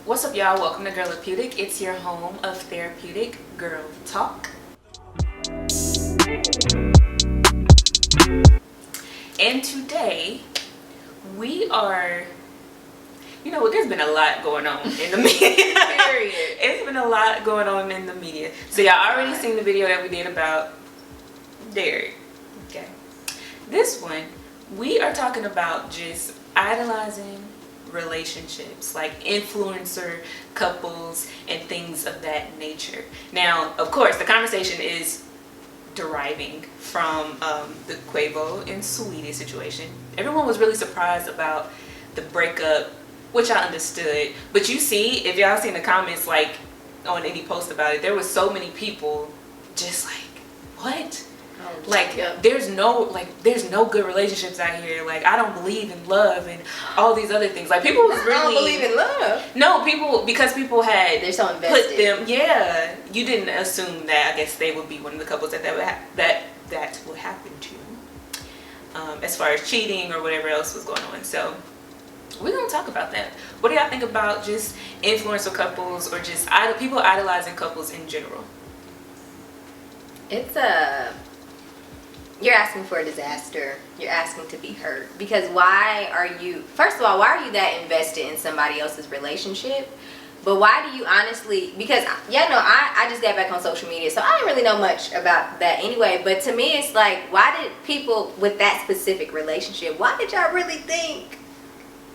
What's up, y'all? Welcome to Girlapeutic. It's your home of therapeutic girl talk. And today, we are, there's been a lot going on in the media. Period. It's been a lot going on in the media. So y'all already seen the video that we did about Derek. Okay. This one, we are talking about just idolizing relationships, like influencer couples and things of that nature. Now, of course, the conversation is deriving from the Quavo and Saweetie situation. Everyone was really surprised about the breakup, which I understood. But you see, if y'all seen the comments, like on any post about it, there was so many people just like, what? There's no good relationships out here. Like, I don't believe in love and all these other things. Like, people was really, I don't believe in love. No, because people had they're so invested. Put them. Yeah, you didn't assume that. I guess they would be one of the couples that would happen to, as far as cheating or whatever else was going on. So we're gonna talk about that. What do y'all think about just influencer couples or just people idolizing couples in general? You're asking for a disaster. You're asking to be hurt. Because first of all, why are you that invested in somebody else's relationship? But why do you honestly, because, I just got back on social media, so I didn't really know much about that anyway. But to me, it's like, why did people with that specific relationship, why did y'all really think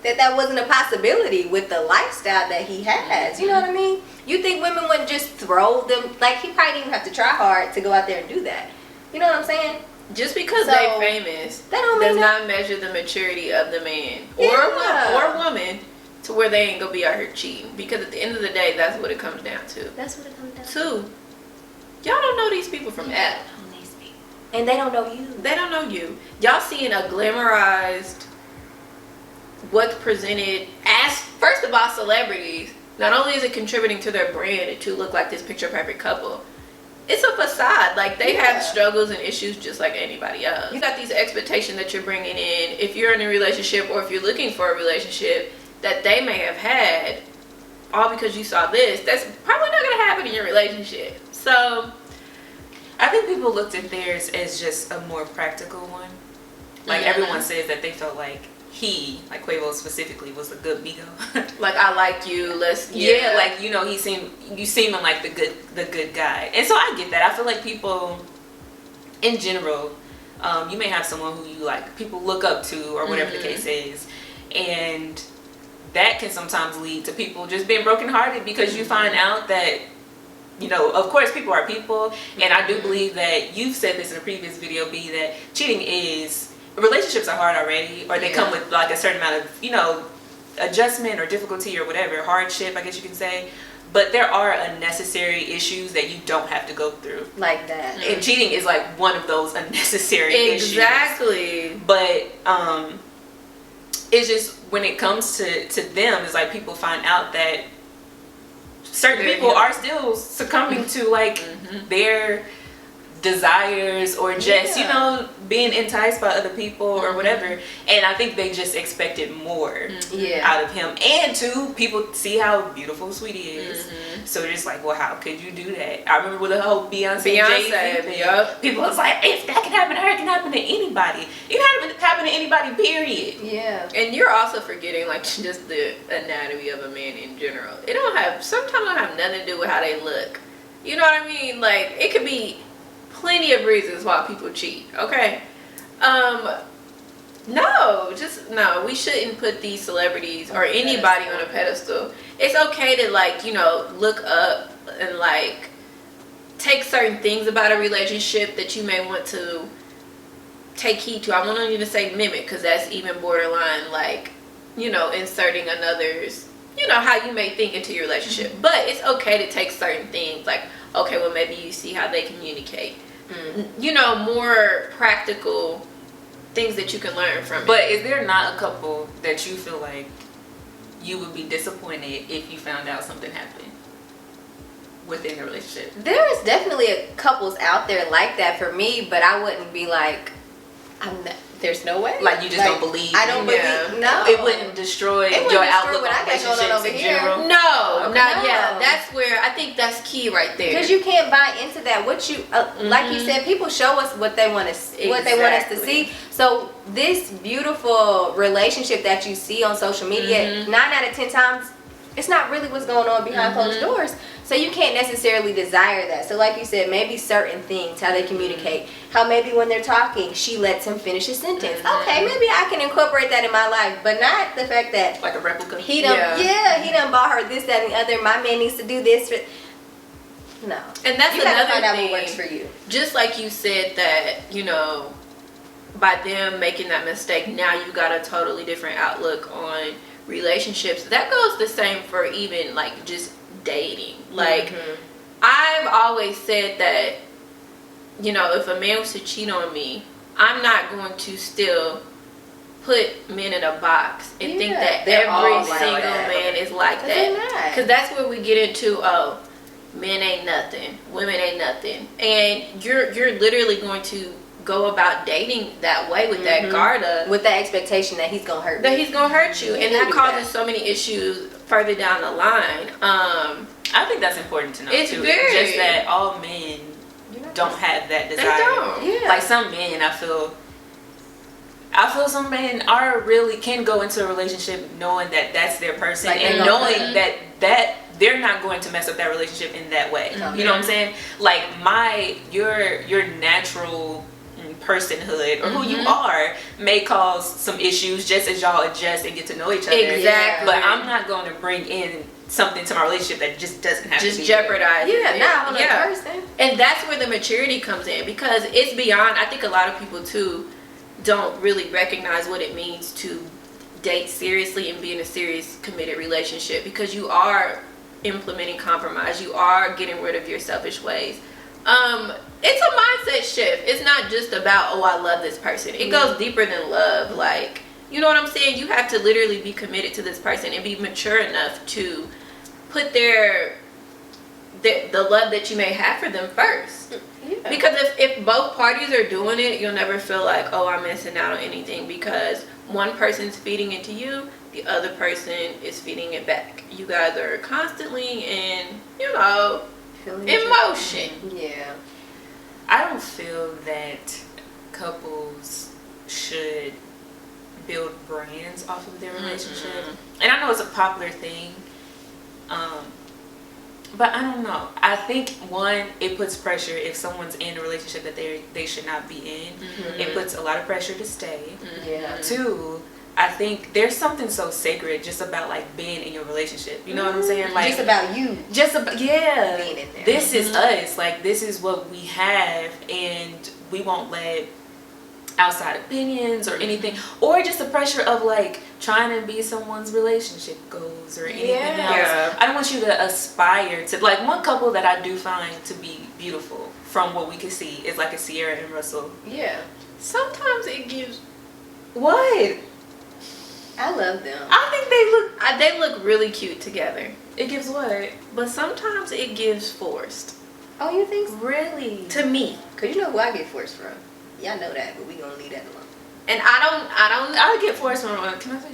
that wasn't a possibility with the lifestyle that he has? You know what I mean? You think women wouldn't just throw them, like, he probably didn't even have to try hard to go out there and do that. You know what I'm saying? Just because they're famous does not measure the maturity of the man or woman to where they ain't gonna be out here cheating. Because at the end of the day, that's what it comes down to. That's what it comes down to. Two, y'all don't know these people from Adam. And they don't know you. They don't know you. Y'all seeing a glamorized, what's presented as, first of all, celebrities. Not only is it contributing to their brand to look like this picture perfect couple, it's a facade. Like, they have struggles and issues just like anybody else. You got these expectations that you're bringing in if you're in a relationship or if you're looking for a relationship that they may have had, all because you saw this. That's probably not going to happen in your relationship. So I think people looked at theirs as just a more practical one. Like, everyone says that they felt like like Quavo specifically, was a good Migo. Like, I like you, you seem like the good guy. And so I get that. I feel like people in general, you may have someone who you like, people look up to or whatever the case is, and that can sometimes lead to people just being brokenhearted because you find out that, of course, people are people, and I do believe that you've said this in a previous video, B, that cheating is, relationships are hard already, or they come with like a certain amount of, adjustment or difficulty or whatever, hardship, I guess you can say. But there are unnecessary issues that you don't have to go through. Like that. And cheating is like one of those unnecessary issues. Exactly. But it's just, when it comes to them, it's like people find out that certain people are still succumbing to like their desires or just being enticed by other people or whatever, and I think they just expected more out of him. And two, people see how beautiful Saweetie is, so they're just like, well, how could you do that? I remember with the whole Beyonce thing, people was like, if that can happen to her, it can happen to anybody. It can happen to anybody, period. And you're also forgetting like just the anatomy of a man in general. Sometimes don't have nothing to do with how they look. You know what I mean? Like, it could be plenty of reasons why people cheat, okay? No, we shouldn't put these celebrities or anybody on a pedestal. It's okay to, like, look up and like take certain things about a relationship that you may want to take heed to. I won't even say mimic, because that's even borderline, like, inserting another's, how you may think into your relationship. But it's okay to take certain things, like, okay, well, maybe you see how they communicate. More practical things that you can learn from it. But is there not a couple that you feel like you would be disappointed if you found out something happened within the relationship? There is definitely couples out there like that for me, but I wouldn't be like, there's no way. Like, you just don't believe. I don't believe. No, it wouldn't destroy your outlook on relationships in general. No, that's where I think that's key right there. Because you can't buy into that. What you like you said, people show us what they want to what they want us to see. So this beautiful relationship that you see on social media, 9 out of 10 times, it's not really what's going on behind closed doors. So you can't necessarily desire that. So like you said, maybe certain things, how they communicate, how maybe when they're talking, she lets him finish his sentence. Okay, maybe I can incorporate that in my life, but not the fact that like a replica. he done, he done bought her this, that, and the other. My man needs to do this. No. And that's you gotta another find out thing. what works for you. Just like you said that, you know, by them making that mistake, now you got a totally different outlook on relationships. That goes the same for even like just dating. Like I've always said that, you know, if a man was to cheat on me, I'm not going to still put men in a box and think that every single man is like that. Because that's where we get into, oh, men ain't nothing, women ain't nothing, and you're literally going to go about dating that way with that guard up, with that expectation that he's gonna hurt you. And that causes so many issues further down the line. I think that's important to know it's too. Very, just that all men don't have that desire. They don't. Yeah. Like some men, I feel some men can go into a relationship knowing that that's their person, like and knowing that they're not going to mess up that relationship in that way. You know what I'm saying? Like your natural personhood or who you are may cause some issues just as y'all adjust and get to know each other. Exactly. But I'm not going to bring in something to my relationship that just doesn't have to be jeopardize person. And that's where the maturity comes in, because it's beyond. I think a lot of people too don't really recognize what it means to date seriously and be in a serious committed relationship, because you are implementing compromise, you are getting rid of your selfish ways. It's a mindset shift. It's not just about, oh, I love this person. It goes deeper than love. Like, you know what I'm saying? You have to literally be committed to this person and be mature enough to put the love that you may have for them first. Yeah. Because if both parties are doing it, you'll never feel like, oh, I'm missing out on anything, because one person's feeding into you, the other person is feeding it back. You guys are constantly in, in motion. Yeah. I don't feel that couples should build brands off of their relationship. And I know it's a popular thing, but I don't know. I think, one, it puts pressure if someone's in a relationship that they should not be in. It puts a lot of pressure to stay. Yeah. Two, I think there's something so sacred just about like being in your relationship. You know what I'm saying? Like just about you. Just about being in there. This is us. Like this is what we have, and we won't let outside opinions or anything, or just the pressure of like trying to be someone's relationship goals or anything else. I don't want you to aspire to, like, one couple that I do find to be beautiful from what we can see is like a Sierra and Russell. Yeah. Sometimes it gives. What? I love them. I think they look really cute together. It gives what? But sometimes it gives forced. Oh, you think so? Really? To me. Cause you know who I get forced from. Y'all know that, but we gonna leave that alone. And I get forced from, can I say?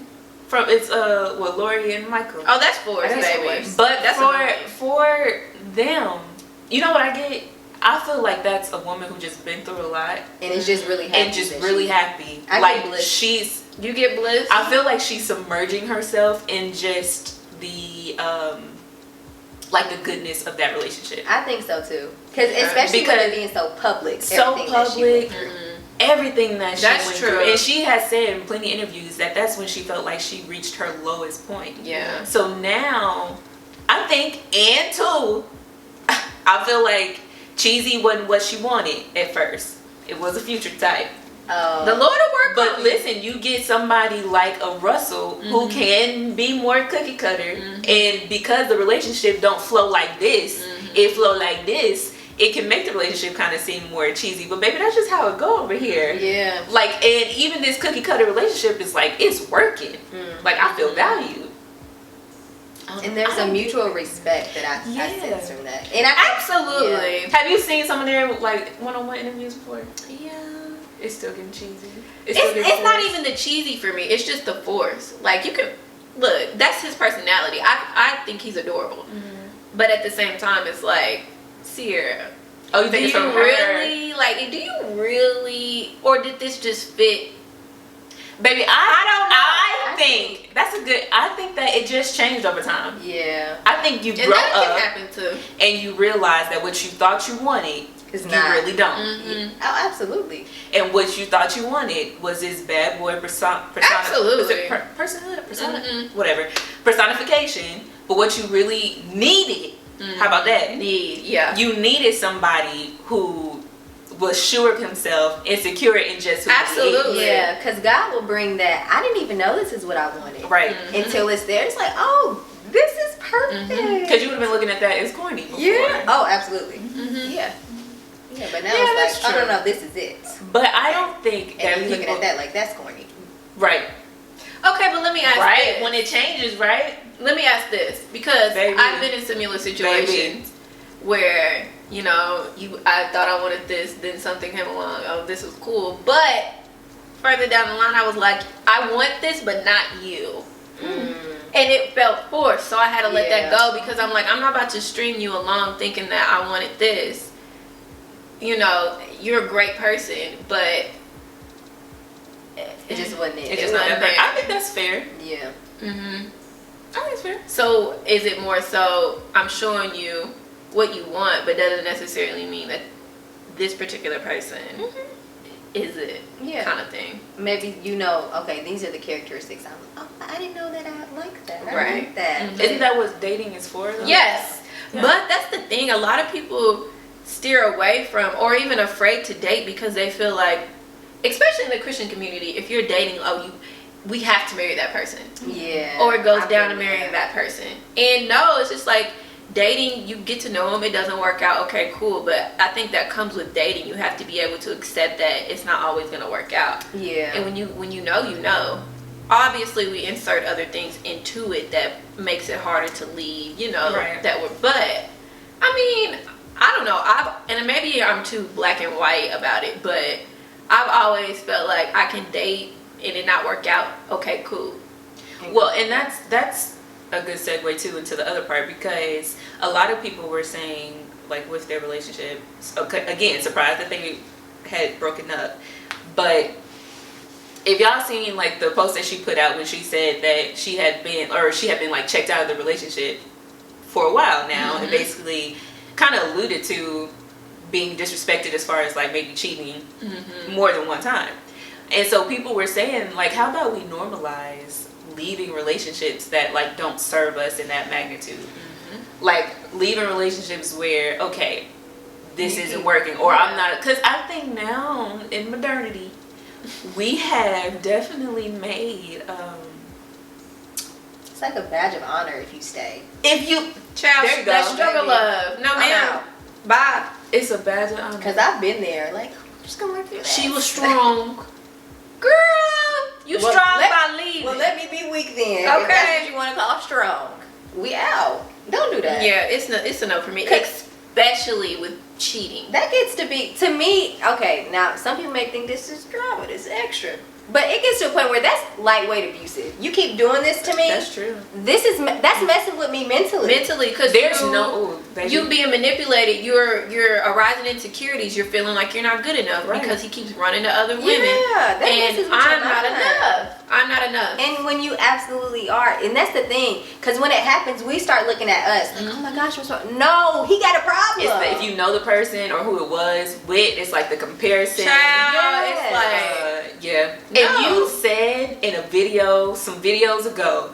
From, it's Lori and Michael. Oh, that's forced, That's baby. forced. But that's for them, you know what I get? I feel like that's a woman who just been through a lot and is just really happy. And just really happy. I like get bliss. You get bliss? I feel like she's submerging herself in just the like the goodness of that relationship. I think so too. Especially with it being so public. Everything that she went true. through. And she has said in plenty of interviews that that's when she felt like she reached her lowest point. Yeah. So now, I think, and two, I feel like cheesy wasn't what she wanted at first. It was a future type. The Lord will work. But listen, you get somebody like a Russell who can be more cookie cutter, and because the relationship don't flow like this, it flow like this, it can make the relationship kind of seem more cheesy. But baby, that's just how it go over here. Yeah. Like, and even this cookie cutter relationship is like, it's working. Like, I feel valued. And there's a mutual respect that I sense from that. And absolutely. Yeah. Have you seen some of their like one-on-one interviews before? Yeah. It's still getting cheesy. It's not even the cheesy for me. It's just the force. Like, you can look, that's his personality. I think he's adorable. But at the same time, it's like, Sierra, oh, you think it's from her? Really, like, do you really, or did this just fit? Baby, I don't know. I think that's a good. I think that it just changed over time. Yeah. I think you grow that up can happen too, and you realize that what you thought you wanted, It's you not. really don't. Oh, absolutely. And what you thought you wanted was this bad boy Absolutely. personhood, whatever, personification. But what you really needed, how about that? Yeah. You needed somebody who was sure of himself, insecure in just who Absolutely. he is. Yeah, because God will bring that. I didn't even know this is what I wanted. Right. Until it's there. It's like, oh, this is perfect. Because you would have been looking at that as corny before. Yeah. Oh, absolutely. Yeah. Yeah, but now it's that's like, true. oh, no, this is it. But I don't think that And you looking people... at that like, that's corny. Right. Okay, but let me ask Right? this. When it changes, right? Let me ask this, because Baby. I've been in similar situations where, you know, I thought I wanted this, then something came along, oh, this was cool, but further down the line I was like, I want this but not you. And it felt forced, so I had to let that go, because I'm like, I'm not about to string you along thinking that I wanted this. You know, you're a great person, but It just wasn't it. It just wasn't not there. I think that's fair. Yeah. I think it's fair. So is it more so I'm showing you what you want, but doesn't necessarily mean that this particular person is it, kind of thing. Maybe you know, okay, these are the characteristics. I didn't know that I like that. I Right. like that. Isn't that what dating is for, though? Yes, Yeah. but that's the thing. A lot of people steer away from, or even afraid to date, because they feel like, especially in the Christian community, if you're dating, we have to marry that person. Yeah. Or it goes I've down to been marrying there. that person. And no, it's just like dating, you get to know them, it doesn't work out, okay, cool. But I think that comes with dating. You have to be able to accept that it's not always going to work out. Yeah. And when you know, you know. Obviously, we insert other things into it that makes it harder to leave, you know, but I mean, I don't know. And maybe I'm too black and white about it, but I've always felt like I can date and it not work out. Okay, cool. Well, and that's a good segue too into the other part, because a lot of people were saying, like, with their relationship, okay, again, surprised that they had broken up, but if y'all seen like the post that she put out when she said that she had been like checked out of the relationship for a while now, and basically kind of alluded to being disrespected as far as like maybe cheating more than one time. And so people were saying, like, how about we normalize leaving relationships that like don't serve us in that magnitude? Like leaving relationships where, okay, this isn't working, or I'm not, because I think now in modernity we have definitely made It's like a badge of honor if you stay. if you Child, there you that go. struggle love. No, I'm ma'am. out. Bye. It's a badge of honor. Because I've been there. Like, I'm just going to work through that. She was strong. Girl, you Well, strong by leaving. Well, let me be weak then. Okay. If that's what you want to call strong. We out. Don't do that. Yeah, it's a no for me. Especially with cheating. That gets to me, okay, now some people may think this is drama, this is extra. But it gets to a point where that's lightweight abusive. You keep doing this to me. That's true. That's messing with me mentally. Mentally, because There's no baby. you being manipulated, you're arising insecurities, you're feeling like you're not good enough because he keeps running to other women. Yeah, that messes And with your I'm not mind. enough. I'm not enough. And when you absolutely are, and that's the thing, because when it happens, we start looking at us like, oh my gosh, what's wrong? No, he got a problem. It's if you know the person or who it was with, it's like the comparison. Child, it's like yeah. No. And you said in a video, some videos ago,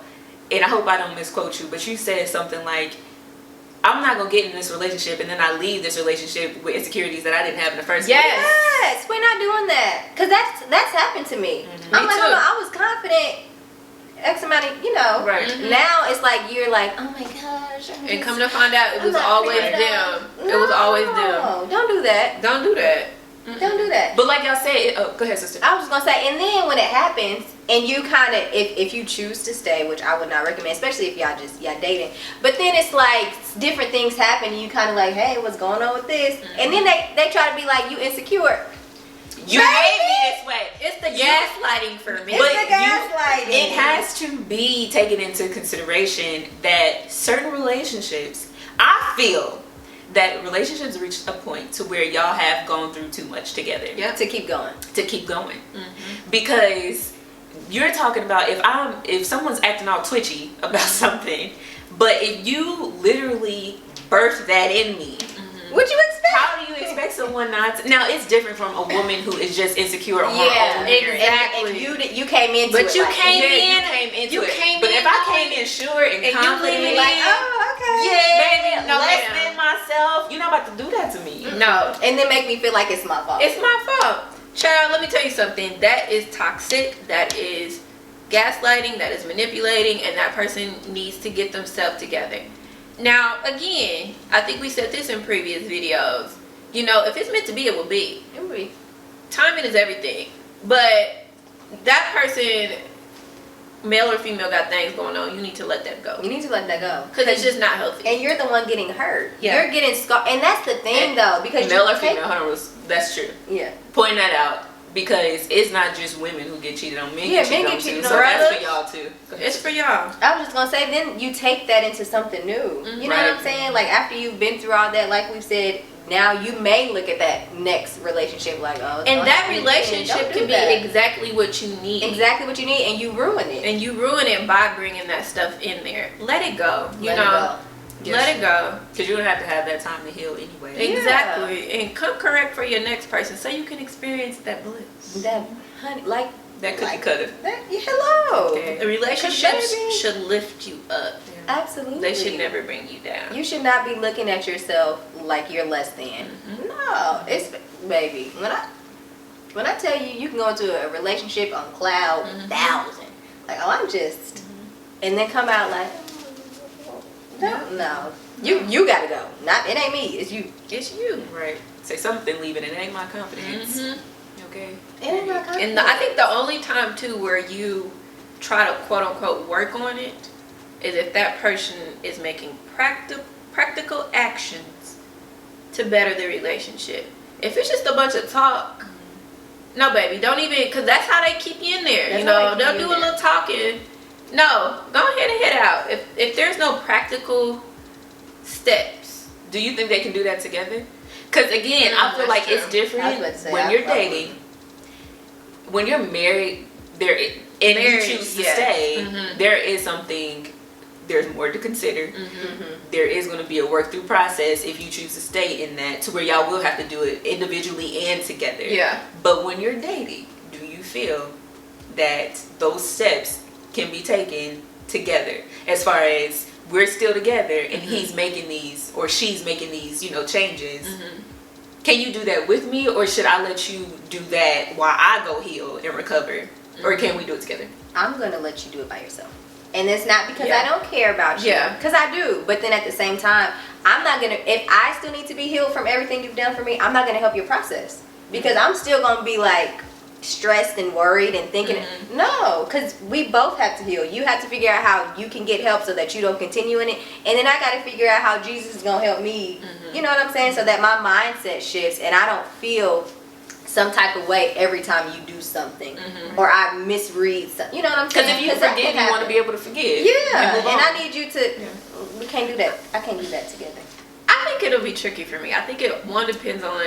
and I hope I don't misquote you, but you said something like, I'm not gonna get in this relationship and then I leave this relationship with insecurities that I didn't have in the first place. Yes, we're not doing that, because that's happened to me. I'm like, too. hold on, I was confident X amount of, Right. Now it's like you're like, oh my gosh. and come to find out, it was always them. It was always them. Don't do that. Don't do that. Don't do that. But like y'all said, go ahead, sister. I was just gonna say, and then when it happens, and you kind of, if you choose to stay, which I would not recommend, especially if y'all dating. But then it's like different things happen, and you kind of like, hey, what's going on with this? And then they try to be like, you insecure. You made me this way. It's the gaslighting for me. It's the gaslighting. It has to be taken into consideration that certain relationships, I feel that relationships reach a point to where y'all have gone through too much together. Yeah. To keep going. Because you're talking about if someone's acting all twitchy about something, but if you literally birthed that in me, what you expect? how do you expect someone not to? Now it's different from a woman who is just insecure on her own. Exactly. And you came into it. But you like, came in. You came in. But if I came in sure and confident, like, oh, okay. yeah, baby, no, less ma'am. than myself, you're not about to do that to me. No. And then make me feel like it's my fault. It's my fault. Child, let me tell you something. That is toxic. That is gaslighting. That is manipulating. And that person needs to get themselves together. Now, again, I think we said this in previous videos. You know, if it's meant to be, it will be. It will be. Timing is everything. But that person, male or female, got things going on. You need to let that go. You need to let that go. Because it's just not healthy. And you're the one getting hurt. Yeah. You're getting scarred. And that's the thing, though. Because male or female, that's true. Yeah. Point that out. Because it's not just women who get cheated on. Men Yeah, get men cheated get on cheated too. on. So that's for y'all too. It's for y'all. I was just going to say, then you take that into something new. You know what I'm saying? Like, after you've been through all that, like we've said, now you may look at that next relationship like, oh. And that relationship can be exactly what you need. Exactly what you need, and you ruin it. And you ruin it by bringing that stuff in there. Let it go. You Let know. it go. Yes. Let it go. Because you don't have to have that time to heal anyway. Exactly. And come correct for your next person so you can experience that bliss. That, honey, like. That cookie like, cutter. That, hello. Okay. The relationships Baby. should lift you up. Absolutely. They should never bring you down. You should not be looking at yourself like you're less than. Mm-hmm. No, it's baby. When I tell you, you can go into a relationship on cloud 1,000. Like, oh, I'm just, and then come out like, no. You gotta go. Not it ain't me. It's you. It's you. Right. Say something, leave it. It ain't my confidence. Okay. It ain't my confidence. And I think the only time too where you try to quote unquote work on it is if that person is making practical actions to better the relationship. If it's just a bunch of talk, no, baby, don't even, because that's how they keep you in there. That's you know, how they keep they'll you do a in there. little talking. No, go ahead and head out. If there's no practical steps. Do you think they can do that together? Because again, I feel that's like true. it's different I was about to say, when you're dating. When you're married, you choose to stay, there is something, there's more to consider. There is going to be a work through process if you choose to stay in that, to where y'all will have to do it individually and together. Yeah. But when you're dating, do you feel that those steps can be taken together, as far as we're still together and he's making these or she's making these, changes? Can you do that with me, or should I let you do that while I go heal and recover? Or can we do it together? I'm gonna let you do it by yourself. And it's not because I don't care about you. Yeah. Because I do. But then at the same time, I'm not gonna, if I still need to be healed from everything you've done for me, I'm not gonna help your process. Because I'm still gonna be like stressed and worried and thinking, no, because we both have to heal. You have to figure out how you can get help so that you don't continue in it. And then I gotta figure out how Jesus is gonna help me. You know what I'm saying? So that my mindset shifts and I don't feel some type of way every time you do something or I misread something. You know what I'm saying? Because if you forgive, you want to be able to forgive. Yeah, and I need you to. We can't do that. I can't do that together. I think it'll be tricky for me. I think it depends on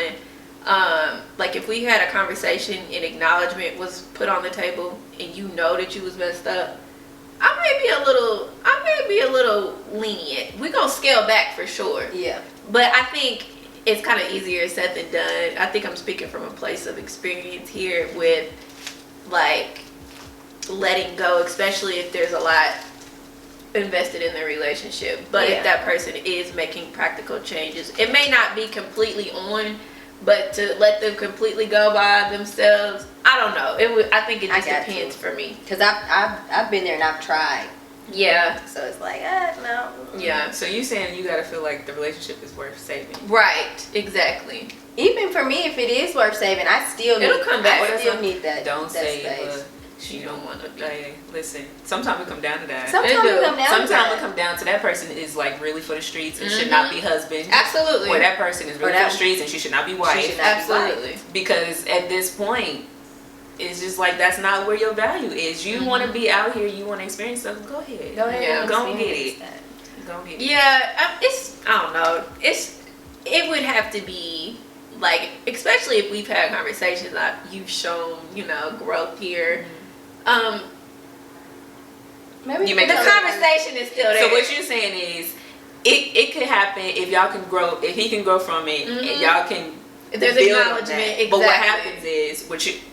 like if we had a conversation and acknowledgement was put on the table and you know that you was messed up, I may be a little lenient. We're gonna scale back for sure. Yeah. But I think it's kind of easier said than done. I think I'm speaking from a place of experience here with like letting go, especially if there's a lot invested in the relationship. But if that person is making practical changes, it may not be completely on, but to let them completely go by themselves, I don't know. I think it just depends for me. Because I've been there and I've tried. Yeah. So it's like, no. Yeah. So you saying you gotta feel like the relationship is worth saving? Right. Exactly. Even for me, if it is worth saving, I still need. It'll come back. I still need that. Don't that save space. you don't want to be. Hey, listen, sometimes we come down to that. Sometimes we come down to that person is like really for the streets and should not be husband. Absolutely. Or that person is really for the streets and she should not be wife. Absolutely. Because at this point, it's just like that's not where your value is. You want to be out here, you want to experience stuff. Go ahead. Yeah. Go get it. Go get it. Yeah, I don't know. It would have to be like, especially if we've had conversations that you've shown, growth here. Maybe the conversation is still there. So what you're saying is, it could happen if y'all can grow, if he can grow from it, and y'all can. There's acknowledgement. Exactly. But what happens is,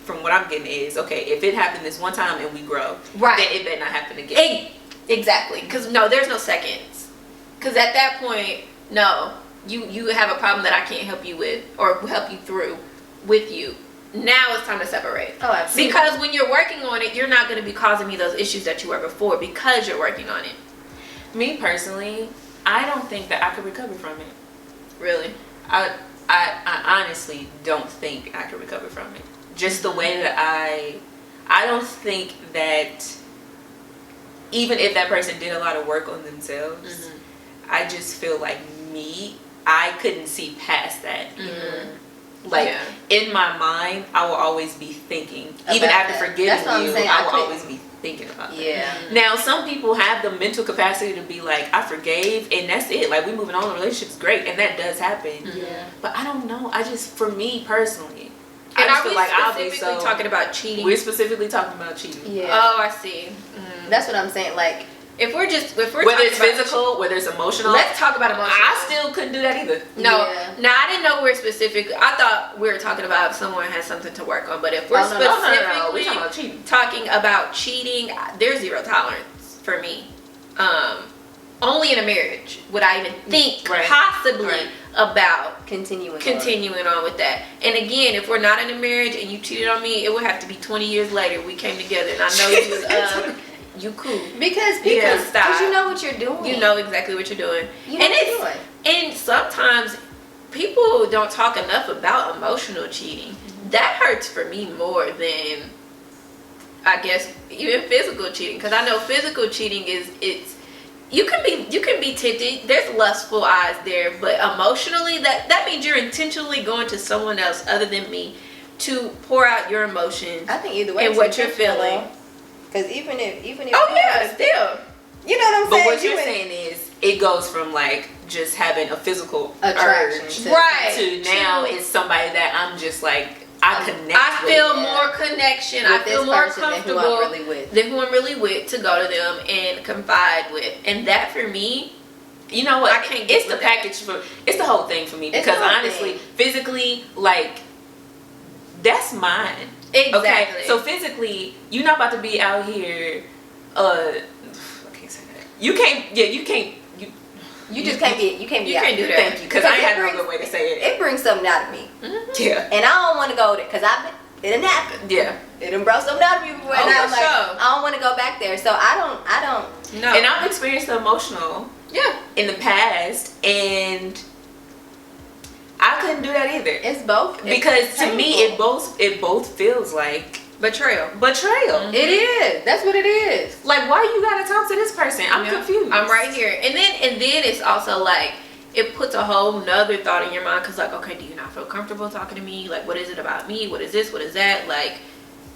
from what I'm getting is, okay, if it happened this one time and we grow, right, then it better not happen again. Exactly, because there's no seconds. Because at that point, no, you have a problem that I can't help you with or help you through with you. Now it's time to separate. Oh, absolutely. Because when you're working on it, you're not going to be causing me those issues that you were before because you're working on it. Me personally, I don't think that I could recover from it. Really? I honestly don't think I could recover from it. Just the way that I don't think that even if that person did a lot of work on themselves, I just feel like I couldn't see past that. Like, in my mind, I will always be thinking, even after forgiving you, I will always be thinking about that. Now, some people have the mental capacity to be like, I forgave, and that's it. Like, we moving on, the relationship's great, and that does happen. But I don't know. For me personally, I just feel like I'll be so... talking about cheating? We're specifically talking about cheating. Oh, I see. That's what I'm saying. Like, if we're whether it's physical, whether it's emotional. Let's talk about emotional. I still couldn't do that either. No, I didn't know we're specific. I thought we were talking about if someone has something to work on. But if we're specifically talking about cheating, there's zero tolerance for me. Only in a marriage would I even think possibly about continuing on with that. And again, if we're not in a marriage and you cheated on me, it would have to be 20 years later we came together and I know you was you cool. Because you know what you're doing. You know exactly what you're doing. And sometimes people don't talk enough about emotional cheating. That hurts for me more than, I guess, even physical cheating. Because I know physical cheating you can be tempted. There's lustful eyes there, but emotionally, that means you're intentionally going to someone else other than me to pour out your emotions. I think either way, and what you're feeling. Because even if still, you know what I'm saying. But what you're saying is, it goes from like just having a physical attraction to now it's somebody that I'm just like I feel more connection. I feel more comfortable than who I'm really with to go to them and confide with. And that for me, you know what? It's the package it's the whole thing for me, because honestly, physically, like, that's mine. Exactly. Okay, so physically, you're not about to be out here. I can't say that. You can't do that. You can't do that. Thank you, because I had no good way to say it. It brings something out of me. Yeah. And I don't want to go there because it didn't happen. Yeah. It done brought something out of me before, and I was like, I don't want to go back there. So I don't. No. And I've experienced the emotional. Yeah. In the past, and I couldn't do that either. It's both. Because to me, it both feels like betrayal. Mm-hmm. It is. That's what it is. Like, why you gotta talk to this person? I'm confused. I'm right here. And then it's also like, it puts a whole nother thought in your mind, because like, okay, do you not feel comfortable talking to me? Like, what is it about me? What is this? What is that? Like,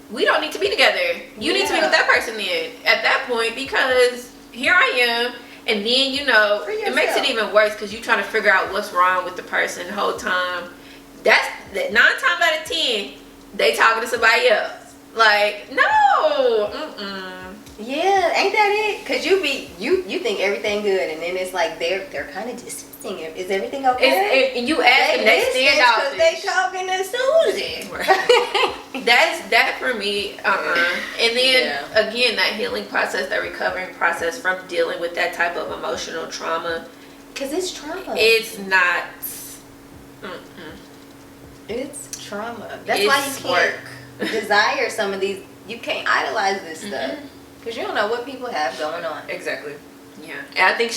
we don't need to be together. You need to be with that person then at that point, because here I am. And then, it makes it even worse because you're trying to figure out what's wrong with the person the whole time. That's 9 times out of 10, they talking to somebody else. Like, no. Yeah, ain't that it? Because you think everything good, and then it's like they're kind of dismissing it. Is everything okay? And you ask them, they stand out because they talking to Susie. That for me. And then again, that healing process, that recovering process from dealing with that type of emotional trauma. Because it's trauma. It's not. It's trauma. That's why you can't desire some of these. You can't idolize this stuff. Because you don't know what people have going on. Exactly. Yeah. And I think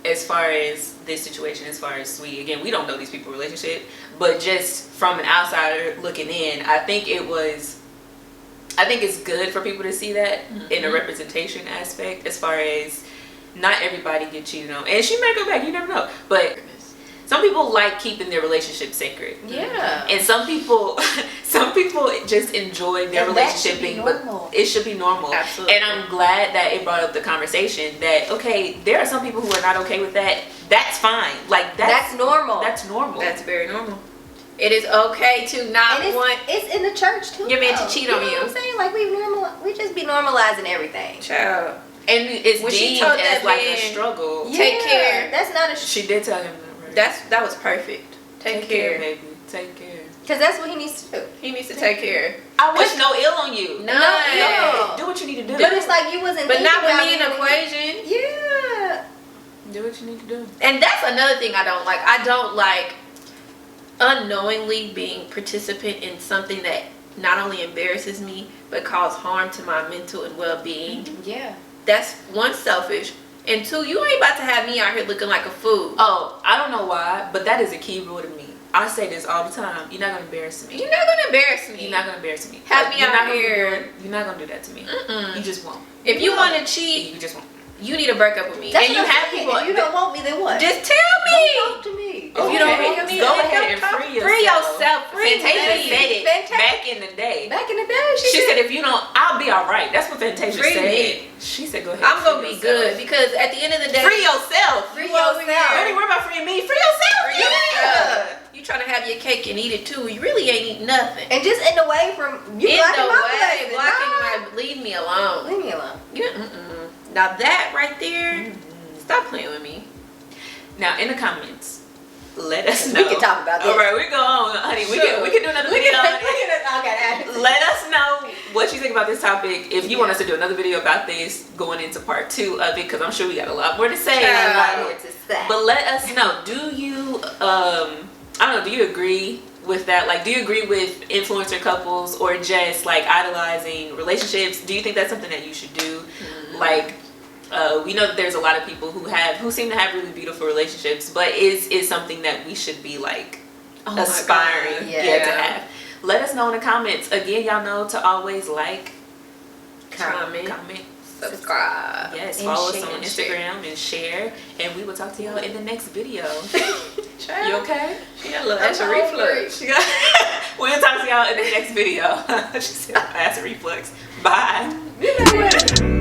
as far as this situation, as far as Sweet, again, we don't know these people's relationship, but just from an outsider looking in, I think it was I think it's good for people to see that in a representation aspect, as far as not everybody get cheated on, and she may go back, you never know, but some people like keeping their relationship sacred. Yeah. And some people just enjoy their relationship being, but it should be normal. Absolutely. And I'm glad that it brought up the conversation that, okay, there are some people who are not okay with that. That's fine. Like that's normal. That's normal. That's very normal. It is okay to not want. It's in the church too. Your man to cheat on you. Know what I'm saying? Like we just be normalizing everything. Child. And it's when she deemed told as that like man, a struggle. Take care. That's not a. She did tell him that, right? That was perfect. Take care, baby. Take care. Because that's what he needs to do. He needs to take care. I wish no ill on you. None. No. Do what you need to do. But it's like you wasn't. But not with about me in the equation. Yeah. Do what you need to do. And that's another thing I don't like. I don't like unknowingly being participant in something that not only embarrasses me but cause harm to my mental and well-being. Yeah. That's one, selfish, and two, you ain't about to have me out here looking like a fool. Oh, I don't know why, but that is a key rule to me. I say this all the time. You're not gonna embarrass me. You're not gonna embarrass me. You're not gonna embarrass me. Have me you're out not here. You're not gonna do that to me. Mm-mm. You just won't. If you want to cheat, You just won't. you need to break up with me. That's And what you I'm have saying. people- If you don't want me, then what? Just tell me. Don't talk to me. If you don't Okay, want me, go then ahead don't and talk. free yourself. Fantasia me. said it Fantasia. back in the day. Back in the day, She said, if you don't, I'll be all right. That's what Fantasia Free said. me. She said, go ahead. I'm gonna free be yourself. good because at the end of the day, Free yourself. Free You over yourself. Don't even worry about freeing me. Free yourself. Free yourself. You trying to have your cake and eat it too. You really ain't eating nothing. And just in the way from you In blocking the my way, blessings. blocking Nah. my, leave me alone. Leave me alone. Now that right there, stop playing with me. Now, in the comments, let us know. We can talk about this. All right, we go on, honey. Sure. We can do another video on it. Okay. Let us know what you think about this topic. If you want us to do another video about this, going into part 2 of it, because I'm sure we got a lot more to say. A lot more to say. But let us know. Do you, I don't know, do you agree with that? Like, do you agree with influencer couples or just like idolizing relationships? Do you think that's something that you should do? Like, we know that there's a lot of people who seem to have really beautiful relationships, but is something that we should be like aspiring God. to have. Let us know in the comments. Again, y'all know to always like, Comment. Subscribe. Yes, And follow us share. on Instagram and share, and we will talk to y'all in the next video. Child. You okay? She got a little I'm acid hungry. reflux. We'll talk to y'all in the next video. She said acid reflux. Bye. You know what?